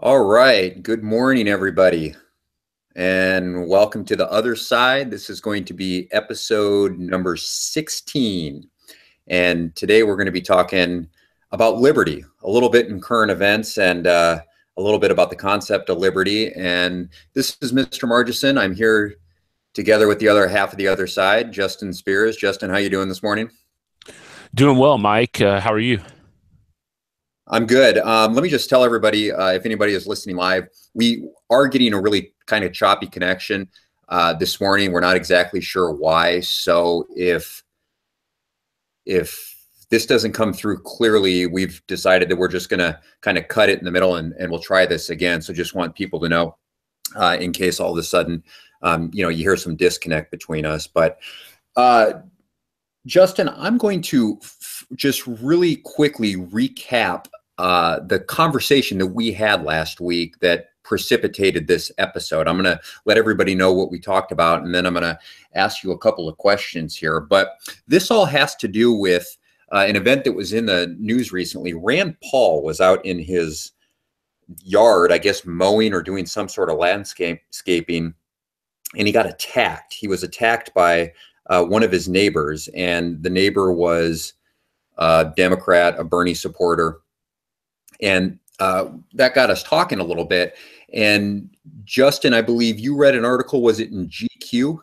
All right. Good morning, everybody, and welcome to the other side. This is going to be episode number 16. And today we're going to be talking about liberty, a little bit in current events, and a little bit about the concept of liberty. And this is Mr. Margison. I'm here together with the other half of the other side, Justin Spears. Justin, how you doing this morning? Doing well, Mike. How are you? I'm good. Let me just tell everybody, if anybody is listening live, we are getting a really kind of choppy connection this morning. We're not exactly sure why. So if this doesn't come through clearly, we've decided that we're just going to kind of cut it in the middle, and we'll try this again. So just want people to know in case all of a sudden, you hear some disconnect between us. But Justin, I'm going to just really quickly recap the conversation that we had last week that precipitated this episode. I'm going to let everybody know what we talked about, and then I'm going to ask you a couple of questions here. But this all has to do with an event that was in the news recently. Rand Paul was out in his yard, I guess, mowing or doing some sort of landscaping, and he got attacked. He was attacked by one of his neighbors, and the neighbor was a Democrat, a Bernie supporter. And that got us talking a little bit. And Justin, I believe you read an article, was it in GQ?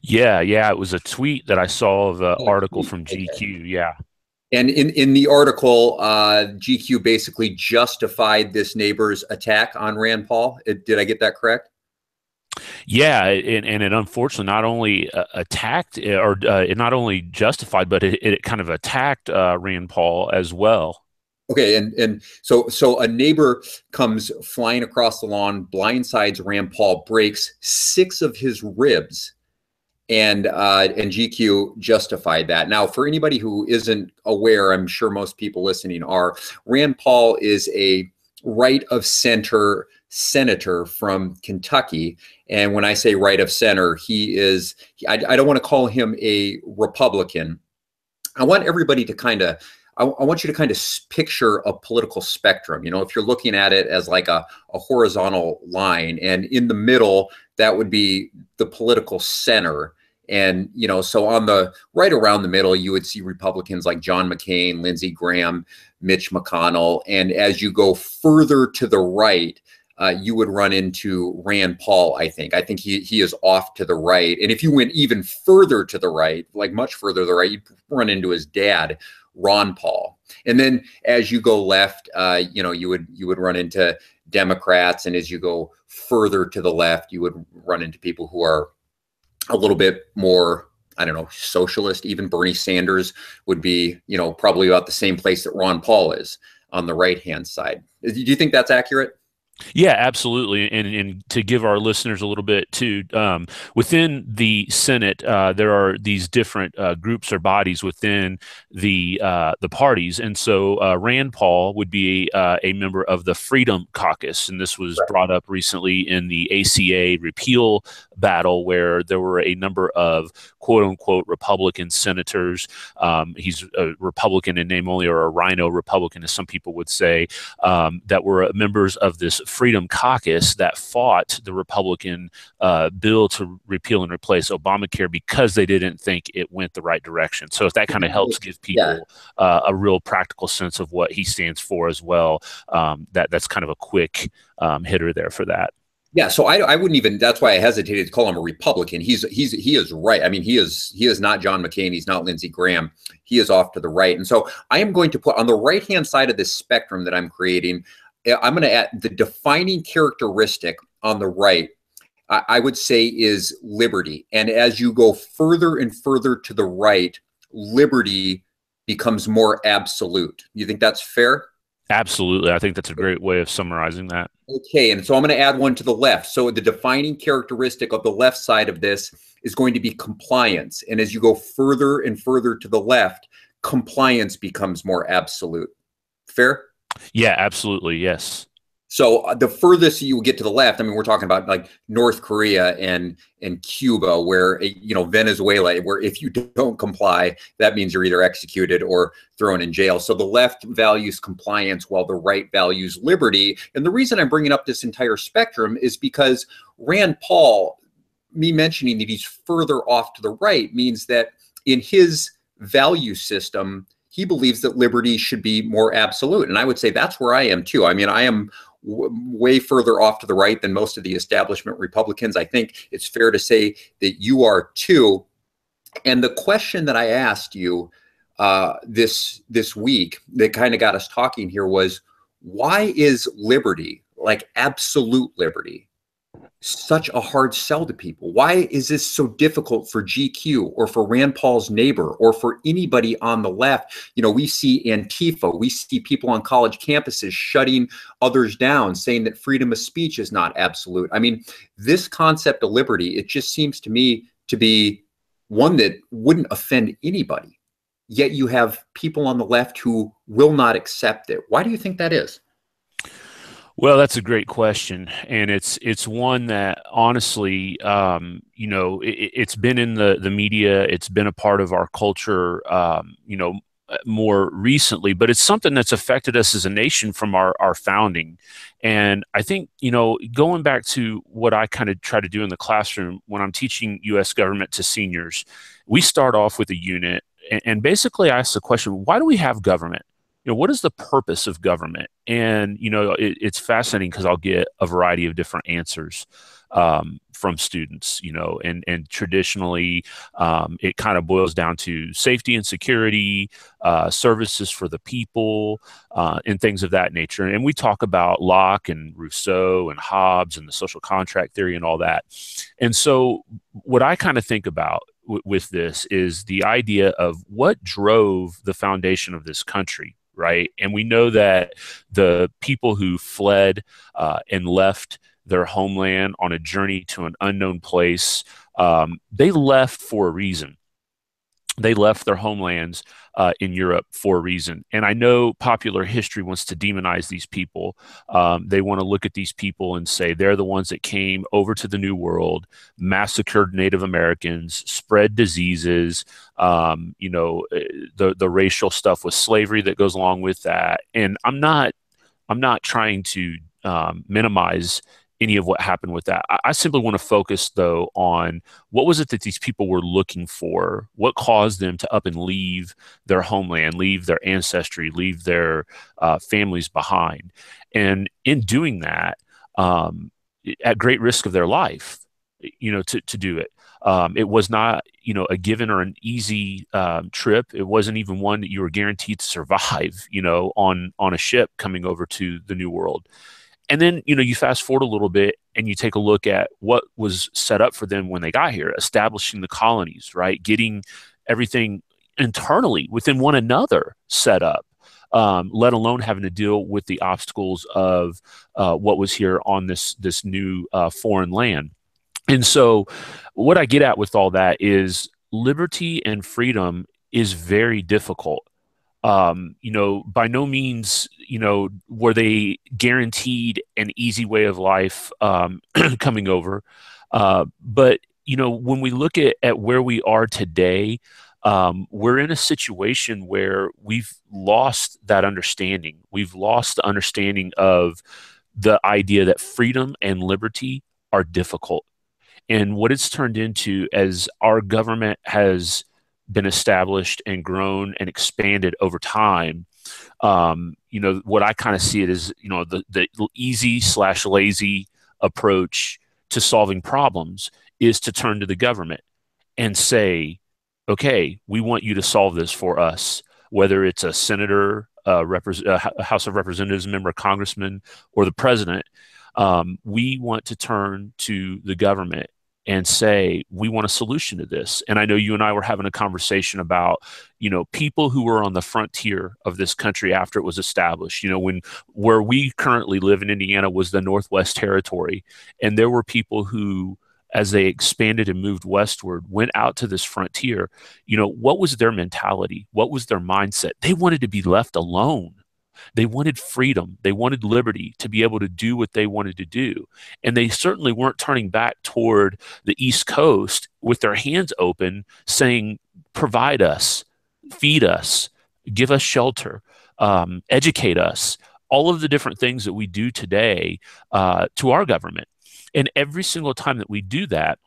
Yeah. It was a tweet that I saw of the Oh, article tweet. from Okay. GQ. Yeah. And in the article, GQ basically justified this neighbor's attack on Rand Paul. Did I get that correct? Yeah. And it unfortunately not only attacked or it not only justified, but it kind of attacked Rand Paul as well. Okay, and so a neighbor comes flying across the lawn, blindsides Rand Paul, breaks six of his ribs, and GQ justified that. Now, for anybody who isn't aware, I'm sure most people listening are. Rand Paul is a right of center senator from Kentucky, and when I say right of center, he is. I don't want to call him a Republican. I want everybody to kind of. I want you to kind of picture a political spectrum. If you're looking at it as like a horizontal line, and in the middle, that would be the political center. And, so on the right around the middle, you would see Republicans like John McCain, Lindsey Graham, Mitch McConnell. And as you go further to the right, you would run into Rand Paul, I think. I think he is off to the right. And if you went even further to the right, like much further to the right, you'd run into his dad, Ron Paul. And then as you go left, you would run into Democrats. And as you go further to the left, you would run into people who are a little bit more, I don't know, socialist. Even Bernie Sanders would be, probably about the same place that Ron Paul is on the right-hand side. Do you think that's accurate? Yeah, absolutely. And to give our listeners a little bit too, within the Senate, there are these different groups or bodies within the parties, and so Rand Paul would be a member of the Freedom Caucus, and this was brought up recently in the ACA repeal battle, where there were a number of quote unquote Republican senators. He's a Republican in name only, or a rhino Republican, as some people would say, that were members of this Freedom Caucus that fought the Republican bill to repeal and replace Obamacare because they didn't think it went the right direction. So if that kind of helps give Yeah. people a real practical sense of what he stands for as well, that's kind of a quick hitter there for that. Yeah, so I wouldn't even. That's why I hesitated to call him a Republican. He is right. I mean, he is not John McCain. He's not Lindsey Graham. He is off to the right. And so I am going to put on the right hand side of this spectrum that I'm creating. I'm going to add the defining characteristic on the right. I would say is liberty. And as you go further and further to the right, liberty becomes more absolute. You think that's fair? Absolutely. I think that's a great way of summarizing that. Okay, and so I'm going to add one to the left. So the defining characteristic of the left side of this is going to be compliance. And as you go further and further to the left, compliance becomes more absolute. Fair? Yeah, absolutely. Yes. So the furthest you get to the left, I mean, we're talking about like North Korea and Cuba, where Venezuela, where if you don't comply, that means you're either executed or thrown in jail. So the left values compliance while the right values liberty. And the reason I'm bringing up this entire spectrum is because Rand Paul, me mentioning that he's further off to the right, means that in his value system, he believes that liberty should be more absolute. And I would say that's where I am too. I mean, I am way further off to the right than most of the establishment Republicans. I think it's fair to say that you are too. And the question that I asked you this week that kind of got us talking here was, why is liberty, like absolute liberty, such a hard sell to people? Why is this so difficult for GQ or for Rand Paul's neighbor or for anybody on the left? We see Antifa, we see people on college campuses shutting others down, saying that freedom of speech is not absolute. I mean, this concept of liberty, it just seems to me to be one that wouldn't offend anybody. Yet you have people on the left who will not accept it. Why do you think that is? Well, that's a great question, and it's one that honestly, it's been in the media, it's been a part of our culture, more recently, but it's something that's affected us as a nation from our founding. And I think, going back to what I kind of try to do in the classroom when I'm teaching U.S. government to seniors, we start off with a unit and basically ask the question, why do we have government? What is the purpose of government? And, it's fascinating because I'll get a variety of different answers from students, and traditionally it kind of boils down to safety and security, services for the people, and things of that nature. And we talk about Locke and Rousseau and Hobbes and the social contract theory and all that. And so what I kind of think about with this is the idea of what drove the foundation of this country. Right. And we know that the people who fled and left their homeland on a journey to an unknown place, they left for a reason. They left their homelands in Europe for a reason. And I know popular history wants to demonize these people. They want to look at these people and say they're the ones that came over to the New World, massacred Native Americans, spread diseases, the racial stuff with slavery that goes along with that. And I'm not trying to minimize any of what happened with that. I simply want to focus, though, on what was it that these people were looking for? What caused them to up and leave their homeland, leave their ancestry, leave their families behind? And in doing that, at great risk of their life, to do it. It was not, a given or an easy trip. It wasn't even one that you were guaranteed to survive, on a ship coming over to the New World. And then, you fast forward a little bit and you take a look at what was set up for them when they got here, establishing the colonies, right? Getting everything internally within one another set up, let alone having to deal with the obstacles of what was here on this new foreign land. And so what I get at with all that is liberty and freedom is very difficult. By no means, were they guaranteed an easy way of life coming over. But, when we look at where we are today, we're in a situation where we've lost that understanding. We've lost the understanding of the idea that freedom and liberty are difficult. And what it's turned into as our government has been established and grown and expanded over time, what I kind of see it as, the easy/lazy approach to solving problems is to turn to the government and say, okay, we want you to solve this for us, whether it's a senator, a House of Representatives member, a congressman, or the president. We want to turn to the government and say, we want a solution to this. And I know you and I were having a conversation about, people who were on the frontier of this country after it was established, where we currently live in Indiana was the Northwest Territory. And there were people who, as they expanded and moved westward, went out to this frontier. What was their mentality? What was their mindset? They wanted to be left alone. They wanted freedom. They wanted liberty to be able to do what they wanted to do. And they certainly weren't turning back toward the East Coast with their hands open, saying, provide us, feed us, give us shelter, educate us, all of the different things that we do today to our government. And every single time that we do that,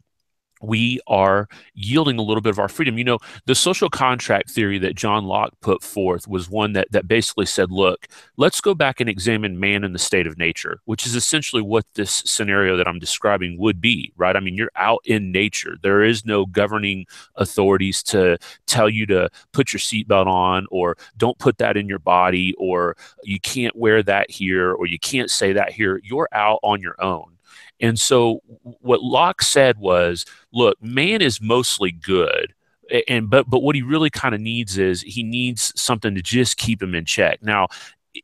we are yielding a little bit of our freedom. You know, the social contract theory that John Locke put forth was one that basically said, look, let's go back and examine man in the state of nature, which is essentially what this scenario that I'm describing would be, right? I mean, you're out in nature. There is no governing authorities to tell you to put your seatbelt on, or don't put that in your body, or you can't wear that here, or you can't say that here. You're out on your own. And so what Locke said was, look, man is mostly good. But what he really kind of needs is he needs something to just keep him in check. Now,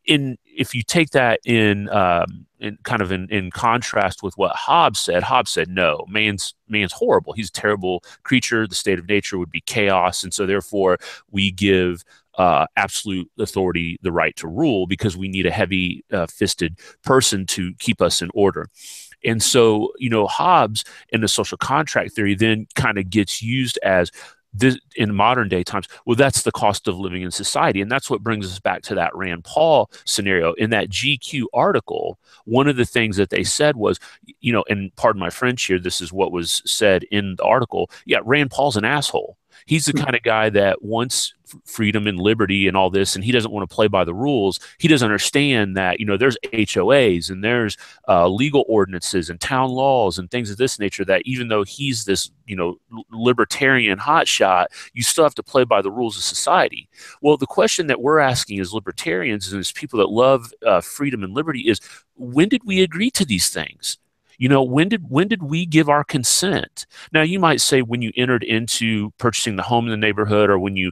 if you take that in contrast with what Hobbes said, no, man's horrible. He's a terrible creature. The state of nature would be chaos. And so therefore we give absolute authority the right to rule, because we need a heavy fisted person to keep us in order. And so, you know, Hobbes in the social contract theory then kind of gets used as this in modern day times. Well, that's the cost of living in society. And that's what brings us back to that Rand Paul scenario. In that GQ article, one of the things that they said was, you know, and pardon my French here, this is what was said in the article. Yeah, Rand Paul's an asshole. He's the kind of guy that wants freedom and liberty and all this, and he doesn't want to play by the rules. He doesn't understand that, you know, there's HOAs and there's legal ordinances and town laws and things of this nature, that even though he's this, you know, libertarian hotshot, you still have to play by the rules of society. Well, the question that we're asking as libertarians and as people that love freedom and liberty is, when did we agree to these things? You know, when did we give our consent? Now, you might say when you entered into purchasing the home in the neighborhood, or when you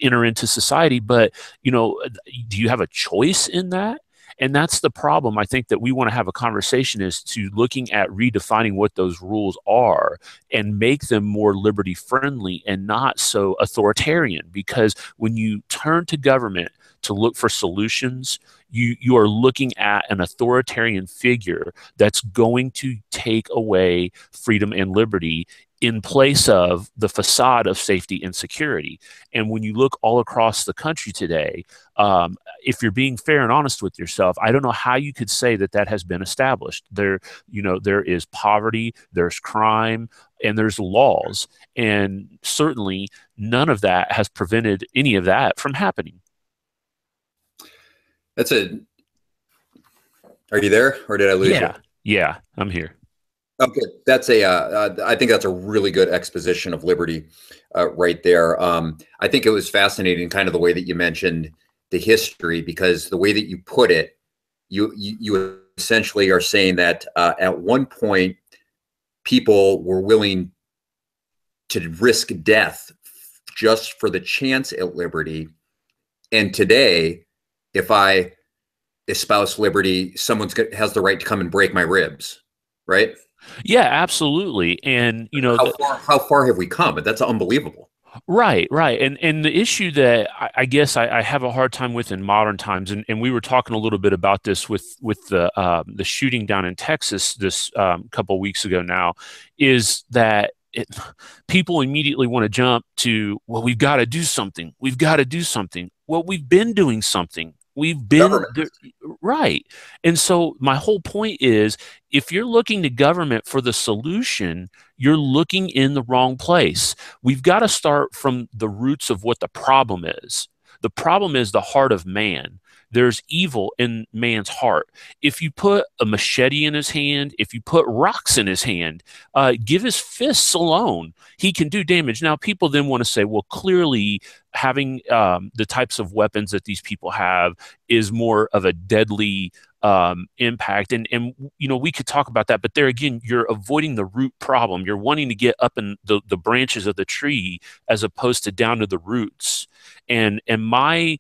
enter into society, but, you know, do you have a choice in that? And that's the problem. I think that we want to have a conversation as to looking at redefining what those rules are and make them more liberty friendly and not so authoritarian. Because when you turn to government to look for solutions, you are looking at an authoritarian figure that's going to take away freedom and liberty in place of the facade of safety and security. And when you look all across the country today, if you're being fair and honest with yourself, I don't know how you could say that that has been established. There is poverty, there's crime, and there's laws. And certainly none of that has prevented any of that from happening. Are you there, or did I lose you? Yeah, I'm here. Okay, I think that's a really good exposition of liberty right there. I think it was fascinating, kind of the way that you mentioned the history, because the way that you put it, you essentially are saying that at one point people were willing to risk death just for the chance at liberty, and today, if I espouse liberty, someone has the right to come and break my ribs, right? Yeah, absolutely. And, you know, how far have we come? But that's unbelievable. Right. And the issue that I guess I have a hard time with in modern times, and we were talking a little bit about this with the shooting down in Texas this couple of weeks ago now, is that people immediately want to jump to, well, we've got to do something. We've got to do something. Well, we've been doing something. We've been right. And so my whole point is, if you're looking to government for the solution, you're looking in the wrong place. We've got to start from the roots of what the problem is. The problem is the heart of man. There's evil in man's heart. If you put a machete in his hand, if you put rocks in his hand, give his fists alone, he can do damage. Now, people then want to say, well, clearly having the types of weapons that these people have is more of a deadly impact. And, you know, we could talk about that, but there again, you're avoiding the root problem. You're wanting to get up in the branches of the tree as opposed to down to the roots. And my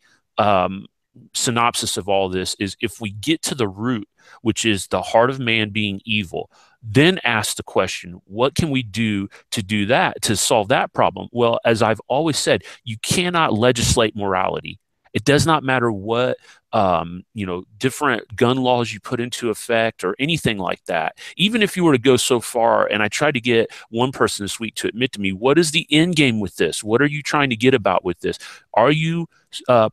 synopsis of all this is, if we get to the root, which is the heart of man being evil, then ask the question, what can we do to do that, to solve that problem? Well, as I've always said, you cannot legislate morality. It does not matter what different gun laws you put into effect or anything like that. Even if you were to go so far, and I tried to get one person this week to admit to me, what is the end game with this? What are you trying to get about with this? Are you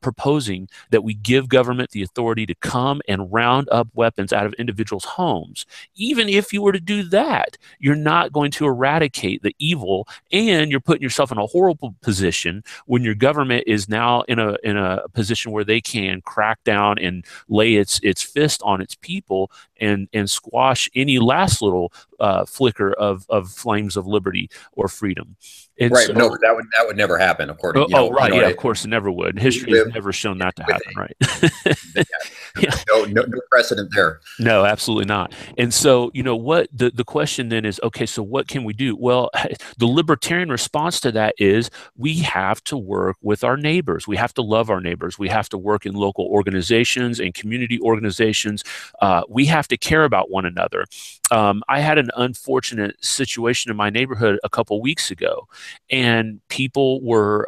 proposing that we give government the authority to come and round up weapons out of individuals' homes? Even if you were to do that, you're not going to eradicate the evil, and you're putting yourself in a horrible position when your government is now in a position where they can crack down and lay its fist on its people and squash any last little flicker of flames of liberty or freedom. And Right. so, No, that would never happen, according, right, yeah, I, of course it never would. we History has live never shown that to with happen, right? yeah, Yeah. no precedent there. No, absolutely not. And so, what the question then is, okay, so what can we do? Well, the libertarian response to that is we have to work with our neighbors. We have to love our neighbors. We have to work in local organizations and community organizations. We have to care about one another. I had an unfortunate situation in my neighborhood a couple weeks ago, and people were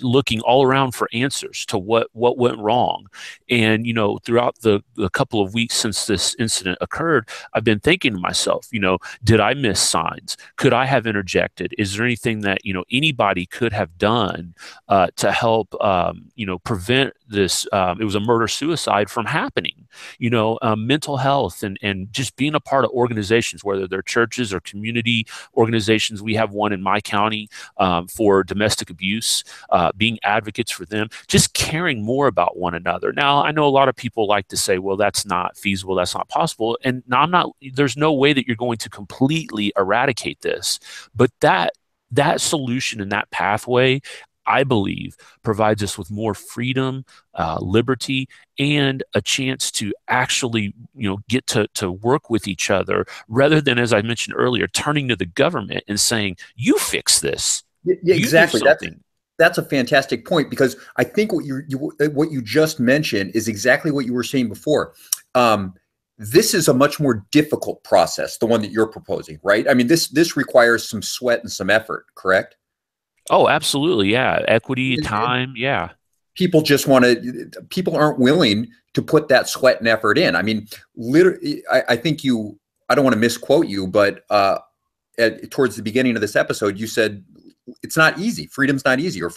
looking all around for answers to what went wrong. And throughout the couple of weeks since this incident occurred, I've been thinking to myself, did I miss signs? Could I have interjected? Is there anything that anybody could have done to help prevent this? It was a murder suicide from happening. Mental health and just being a part of organizations, whether they're churches or community organizations. We have one in my county for domestic abuse, being advocates for them, just caring more about one another. Now, I know a lot of people like to say, well, that's not feasible, that's not possible. And now there's no way that you're going to completely eradicate this. But that solution and that pathway, I believe, provides us with more freedom, liberty, and a chance to actually, get to work with each other rather than, as I mentioned earlier, turning to the government and saying, "You fix this." Yeah, exactly. That's a fantastic point, because I think what you just mentioned is exactly what you were saying before. This is a much more difficult process, the one that you're proposing, right? I mean, this requires some sweat and some effort, correct? Oh, absolutely. Yeah. Equity, time. Yeah. People people aren't willing to put that sweat and effort in. I mean, literally, I think I don't want to misquote you, but towards the beginning of this episode, you said it's not easy. Freedom's not easy, or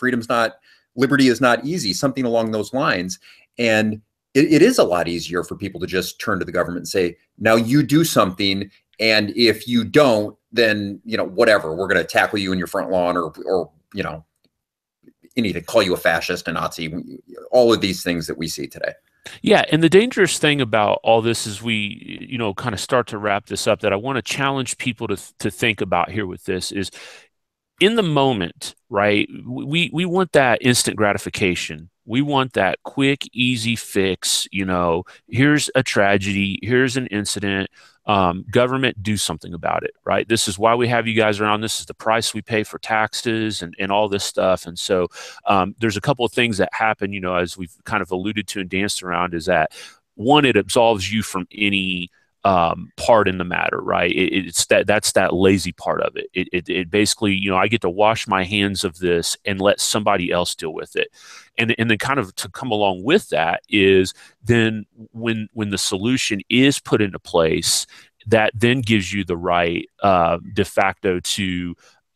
liberty is not easy, something along those lines. And it is a lot easier for people to just turn to the government and say, now you do something. And if you don't, then, whatever, we're going to tackle you in your front lawn or anything, call you a fascist, a Nazi, all of these things that we see today. Yeah, and the dangerous thing about all this is we, kind of start to wrap this up, that I want to challenge people to think about here with this is, in the moment, right? We want that instant gratification. We want that quick, easy fix. Here's a tragedy. Here's an incident. Government, do something about it, right? This is why we have you guys around. This is the price we pay for taxes and all this stuff. And so there's a couple of things that happen, as we've kind of alluded to and danced around, is that, one, it absolves you from any part in the matter, right? That's that lazy part of it. It basically, I get to wash my hands of this and let somebody else deal with it. And then kind of to come along with that is then when the solution is put into place, that then gives you the right de facto to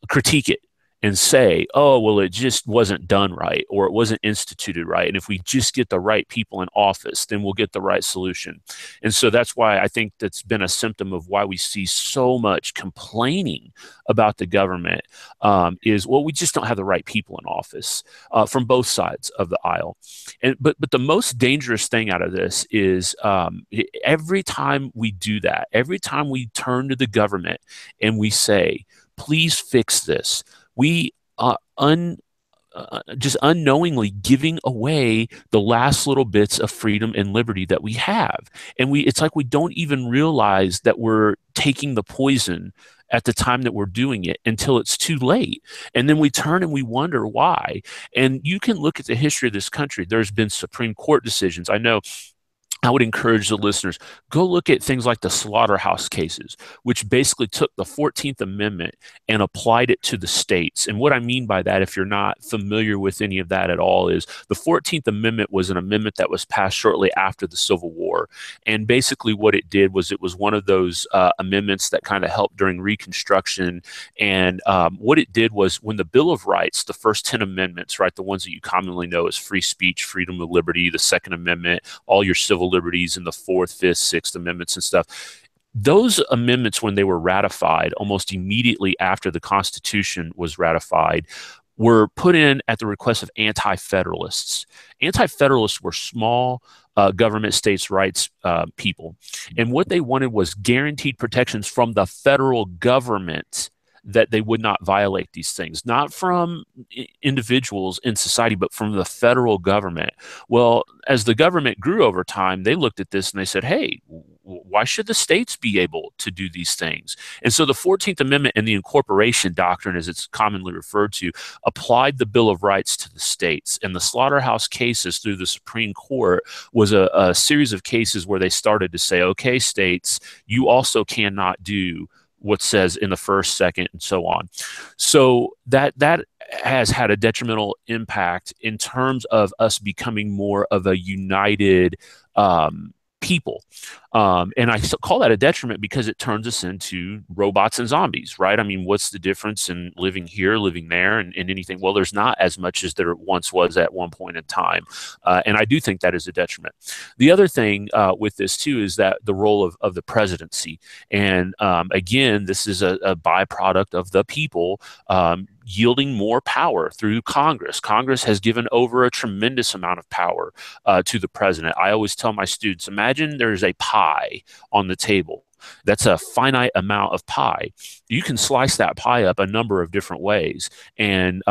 critique it and say, oh, well, it just wasn't done right, or it wasn't instituted right. And if we just get the right people in office, then we'll get the right solution. And so that's why I think that's been a symptom of why we see so much complaining about the government is, well, we just don't have the right people in office from both sides of the aisle. But the most dangerous thing out of this is every time we do that, every time we turn to the government and we say, please fix this, we are just unknowingly giving away the last little bits of freedom and liberty that we have. And it's like we don't even realize that we're taking the poison at the time that we're doing it until it's too late. And then we turn and we wonder why. And you can look at the history of this country. There's been Supreme Court decisions. I know I would encourage the listeners, go look at things like the slaughterhouse cases, which basically took the 14th Amendment and applied it to the states. And what I mean by that, if you're not familiar with any of that at all, is the 14th Amendment was an amendment that was passed shortly after the Civil War. And basically what it did was it was one of those amendments that kind of helped during Reconstruction. And what it did was when the Bill of Rights, the first 10 amendments, right, the ones that you commonly know as free speech, freedom of liberty, the Second Amendment, all your civil liberties in the Fourth, Fifth, Sixth Amendments and stuff. Those amendments, when they were ratified, almost immediately after the Constitution was ratified, were put in at the request of anti-federalists. Anti-federalists were small government states' rights people. And what they wanted was guaranteed protections from the federal government that they would not violate these things, not from individuals in society, but from the federal government. Well, as the government grew over time, they looked at this and they said, hey, why should the states be able to do these things? And so the 14th Amendment and the incorporation doctrine, as it's commonly referred to, applied the Bill of Rights to the states. And the slaughterhouse cases through the Supreme Court was a series of cases where they started to say, okay, states, you also cannot do what says in the first, second, and so on. So that has had a detrimental impact in terms of us becoming more of a united people. And I call that a detriment because it turns us into robots and zombies, right? I mean, what's the difference in living here, living there, and anything? Well, there's not as much as there once was at one point in time. And I do think that is a detriment. The other thing with this, too, is that the role of the presidency. And again, this is a byproduct of the people yielding more power through Congress. Congress has given over a tremendous amount of power to the president. I always tell my students, imagine there's a pie on the table. That's a finite amount of pie. You can slice that pie up a number of different ways. And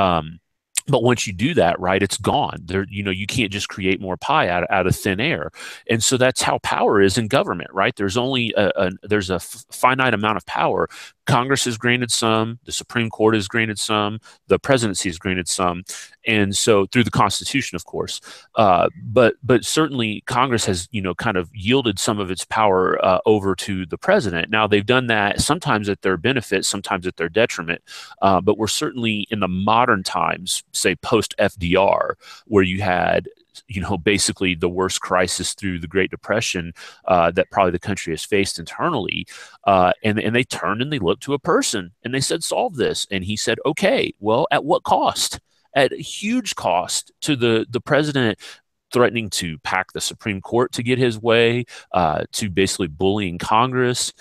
but once you do that, right, it's gone. There, you can't just create more pie out of thin air. And so that's how power is in government, right? There's only there's a finite amount of power. Congress has granted some, the Supreme Court has granted some, the presidency has granted some, and so through the Constitution, of course. But certainly Congress has kind of yielded some of its power over to the president. Now they've done that sometimes at their benefit, sometimes at their detriment. But we're certainly in the modern times, say post FDR, where you had basically the worst crisis through the Great Depression that probably the country has faced internally. And they turned and they looked to a person and they said, solve this. And he said, okay, well, at what cost? At a huge cost to the president threatening to pack the Supreme Court to get his way, to basically bullying Congress.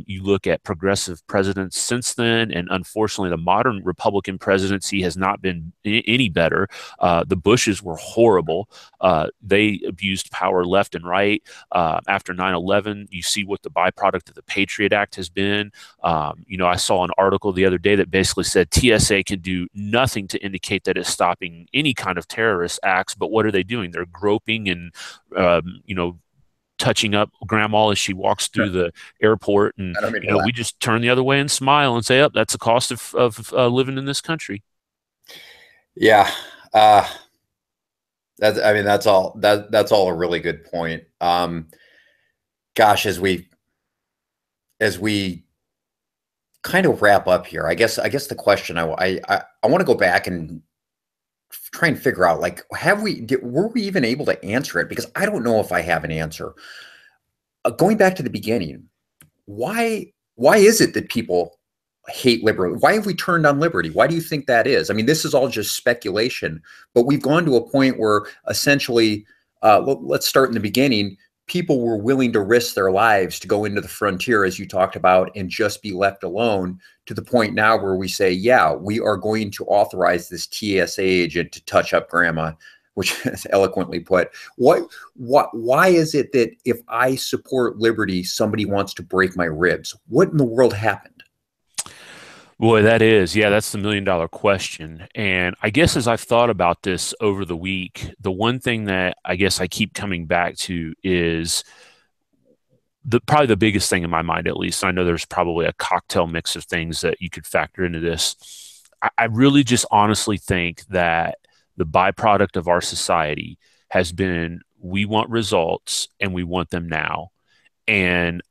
You look at progressive presidents since then, and unfortunately, the modern Republican presidency has not been any better. The Bushes were horrible. They abused power left and right. After 9/11, you see what the byproduct of the Patriot Act has been. I saw an article the other day that basically said TSA can do nothing to indicate that it's stopping any kind of terrorist acts, but what are they doing? They're groping and touching up grandma as she walks through the airport, and we just turn the other way and smile and say, "Oh, that's the cost of living in this country." Yeah, that's all a really good point. Gosh, as we kind of wrap up here, I guess the question I want to go back and try and figure out, like, were we even able to answer it? Because I don't know if I have an answer. Going back to the beginning, why is it that people hate liberty? Why have we turned on liberty? Why do you think that is? I mean, this is all just speculation, but we've gone to a point where essentially, let's start in the beginning. People were willing to risk their lives to go into the frontier, as you talked about, and just be left alone, to the point now where we say, yeah, we are going to authorize this TSA agent to touch up grandma, which is eloquently put. Why is it that if I support liberty, somebody wants to break my ribs? What in the world happened? Boy, that's the $1 million question. And I guess as I've thought about this over the week, the one thing that I guess I keep coming back to is probably the biggest thing in my mind, at least. I know there's probably a cocktail mix of things that you could factor into this. I really just honestly think that the byproduct of our society has been, we want results and we want them now. And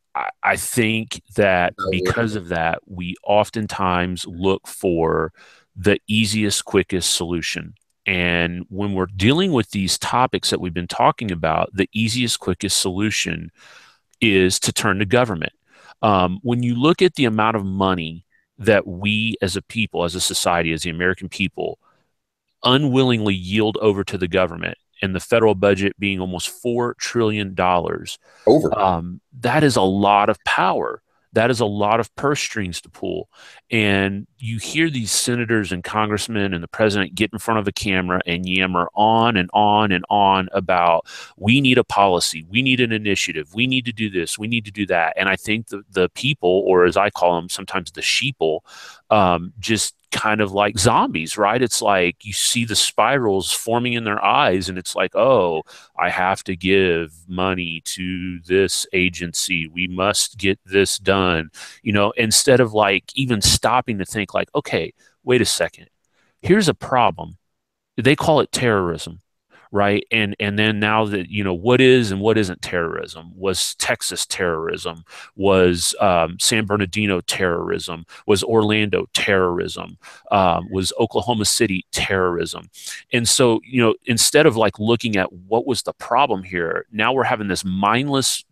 I think that because of that, we oftentimes look for the easiest, quickest solution. And when we're dealing with these topics that we've been talking about, the easiest, quickest solution is to turn to government. When you look at the amount of money that we as a people, as a society, as the American people, unwillingly yield over to the government, and the federal budget being almost $4 trillion, Over. that is a lot of power. That is a lot of purse strings to pull. And you hear these senators and congressmen and the president get in front of a camera and yammer on and on and on about, we need a policy, we need an initiative, we need to do this, we need to do that. And I think the people, or as I call them sometimes, the sheeple, just kind of like zombies, right? It's like you see the spirals forming in their eyes, and it's like, oh, I have to give money to this agency. We must get this done, instead of like even stopping to think like, okay, wait a second. Here's a problem. They call it terrorism, right? And then now that what is and what isn't terrorism. Was Texas terrorism? Was San Bernardino terrorism? Was Orlando terrorism? Was Oklahoma City terrorism? And so instead of like looking at what was the problem here, now we're having this mindless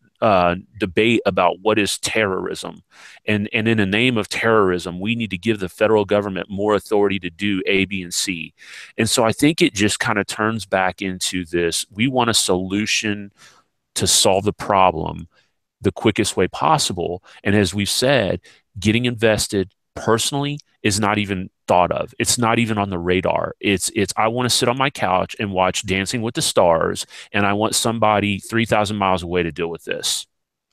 debate about what is terrorism, and in the name of terrorism, we need to give the federal government more authority to do A, B, and C. And so I think it just kind of turns back into this: we want a solution to solve the problem the quickest way possible. And as we've said, getting invested personally is not even thought of. It's not even on the radar. It's I want to sit on my couch and watch Dancing with the Stars, and I want somebody 3,000 miles away to deal with this.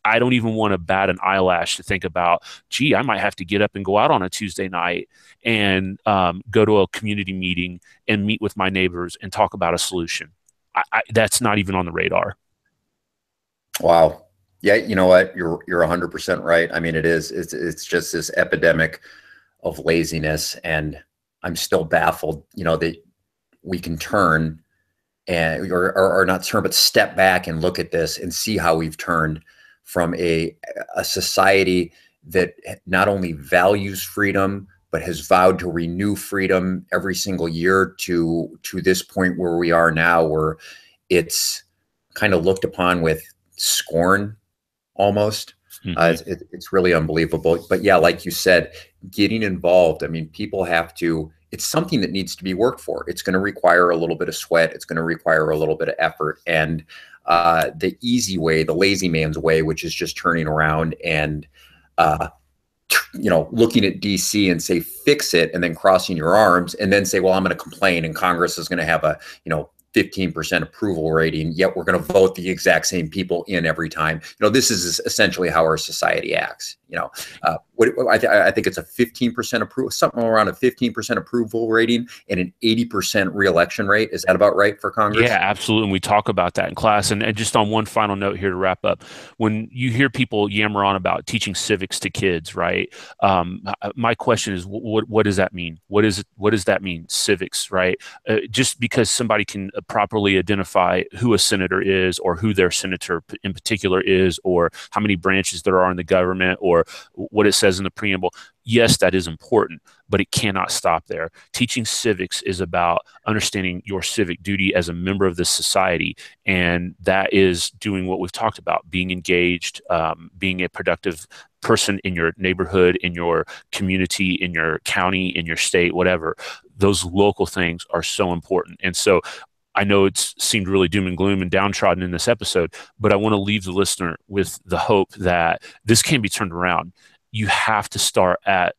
I don't even want to bat an eyelash to think about, gee, I might have to get up and go out on a Tuesday night and go to a community meeting and meet with my neighbors and talk about a solution. That's not even on the radar. Wow. Yeah, you know what? You're 100% right. I mean, it's just this epidemic of laziness, and I'm still baffled, that we can turn and or not turn, but step back and look at this and see how we've turned from a society that not only values freedom, but has vowed to renew freedom every single year to this point where we are now, where it's kind of looked upon with scorn almost. Mm-hmm. It's really unbelievable. But yeah, like you said, getting involved, I mean, people have to, it's something that needs to be worked for. It's going to require a little bit of sweat. It's going to require a little bit of effort. And the easy way, the lazy man's way, which is just turning around and, looking at DC and say, fix it, and then crossing your arms and then say, well, I'm going to complain, and Congress is going to have a, 15% approval rating, yet we're going to vote the exact same people in every time. This is essentially how our society acts. I think it's a 15% approval, something around a 15% approval rating and an 80% reelection rate. Is that about right for Congress? Yeah, absolutely. And we talk about that in class. And just on one final note here to wrap up, when you hear people yammer on about teaching civics to kids, right? My question is, what does that mean? What does that mean, civics, right? Just because somebody can properly identify who a senator is, or who their senator in particular is, or how many branches there are in the government, or what it says in the preamble. Yes, that is important, but it cannot stop there. Teaching civics is about understanding your civic duty as a member of this society. And that is doing what we've talked about: being engaged, being a productive person in your neighborhood, in your community, in your county, in your state, whatever. Those local things are so important. And so I know it's seemed really doom and gloom and downtrodden in this episode, but I want to leave the listener with the hope that this can be turned around. You have to start at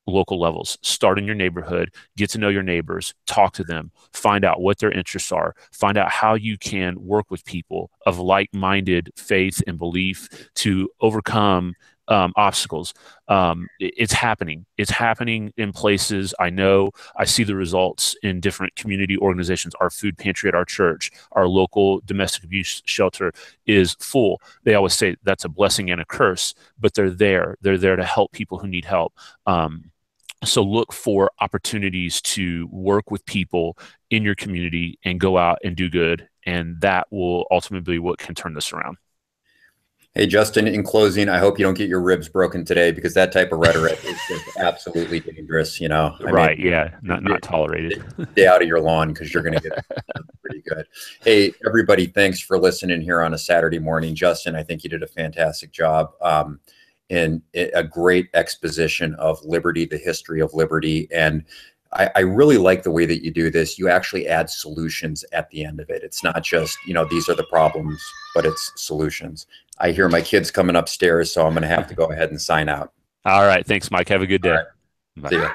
local levels. Start in your neighborhood, get to know your neighbors, talk to them, find out what their interests are, find out how you can work with people of like-minded faith and belief to overcome obstacles. It's happening. It's happening in places. I know. I see the results in different community organizations. Our food pantry at our church, our local domestic abuse shelter is full. They always say that's a blessing and a curse, but they're there. They're there to help people who need help. So look for opportunities to work with people in your community and go out and do good and that will ultimately be what can turn this around. Hey, Justin, in closing, I hope you don't get your ribs broken today, because that type of rhetoric is just absolutely dangerous. I Right? mean, Yeah, not tolerated. stay out of your lawn, because you're going to get pretty good. Hey, everybody, thanks for listening here on a Saturday morning. Justin, I think you did a fantastic job, and a great exposition of liberty, the history of liberty. And I really like the way that you do this. You actually add solutions at the end of it. It's not just, these are the problems, but it's solutions. I hear my kids coming upstairs, so I'm going to have to go ahead and sign out. All right. Thanks, Mike. Have a good All day. right. Bye. See ya.